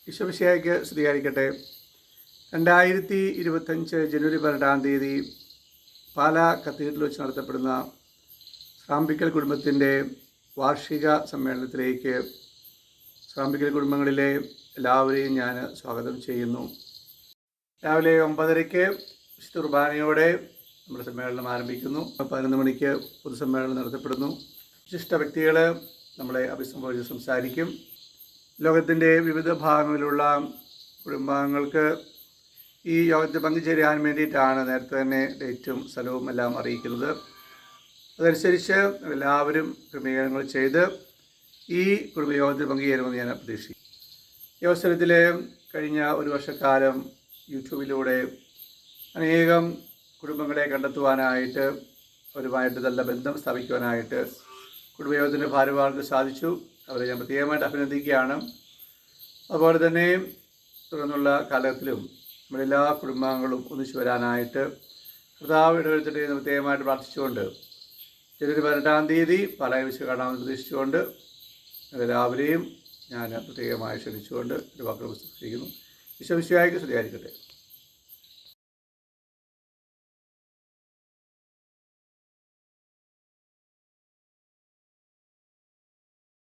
ഈശോമിശിഹായ്ക്ക് സ്തുതിയായിരിക്കട്ടെ. 2025 ജനുവരി 12 പാലാ കത്തീഡ്രലിൽ വെച്ച് നടത്തപ്പെടുന്ന ശ്രാമ്പിക്കൽ കുടുംബത്തിൻ്റെ വാർഷിക സമ്മേളനത്തിലേക്ക് ശ്രാമ്പിക്കൽ കുടുംബങ്ങളിലെ എല്ലാവരെയും ഞാൻ സ്വാഗതം ചെയ്യുന്നു. രാവിലെ 9:30 വിശുദ്ധ കുർബാനയോടെ നമ്മുടെ സമ്മേളനം ആരംഭിക്കുന്നു. 11 മണിക്ക് പൊതുസമ്മേളനം നടത്തപ്പെടുന്നു. വിശിഷ്ട വ്യക്തികൾ നമ്മളെ അഭിസംബോധിച്ച് സംസാരിക്കും. ലോകത്തിൻ്റെ വിവിധ ഭാഗങ്ങളിലുള്ള കുടുംബാംഗങ്ങൾക്ക് ഈ യോഗത്തിൽ പങ്കുചേരാൻ വേണ്ടിയിട്ടാണ് നേരത്തെ തന്നെ ഡേറ്റും സ്ഥലവും എല്ലാം അറിയിക്കുന്നത്. അതനുസരിച്ച് എല്ലാവരും ക്രമീകരണങ്ങൾ ചെയ്ത് ഈ കുടുംബയോഗത്തിൽ പങ്കുചേരുമെന്ന് ഞാൻ പ്രതീക്ഷിക്കുന്നു. ഈ അവസരത്തിൽ കഴിഞ്ഞ ഒരു വർഷക്കാലം യൂട്യൂബിലൂടെ അനേകം കുടുംബങ്ങളെ കണ്ടെത്തുവാനായിട്ട് അവരുമായിട്ട് നല്ല ബന്ധം സ്ഥാപിക്കുവാനായിട്ട് കുടുംബയോഗത്തിൻ്റെ ഭാരവാഹികൾക്ക് സാധിച്ചു. അവരെ ഞാൻ പ്രത്യേകമായിട്ട് അഭിനന്ദിക്കുകയാണ്. അതുപോലെ തന്നെ തുടർന്നുള്ള കാലത്തിലും നമ്മളെല്ലാ കുടുംബാംഗങ്ങളും ഒന്നിച്ചു വരാനായിട്ട് കർത്താവ് ഇടവരുത്തട്ടെ എന്ന് പ്രത്യേകമായിട്ട് പ്രാർത്ഥിച്ചുകൊണ്ട് ജനുവരി 18 പാലായിൽ വെച്ച് കാണാമെന്ന് പ്രതീക്ഷിച്ചുകൊണ്ട് എല്ലാവരെയും ഞാൻ പ്രത്യേകമായി ക്ഷണിച്ചുകൊണ്ട് ഒരു വാക്കുകൾ പുസ്തകിക്കുന്നു. ഈശോമിശിഹായ്ക്ക് സ്തുതിയായിരിക്കട്ടെ.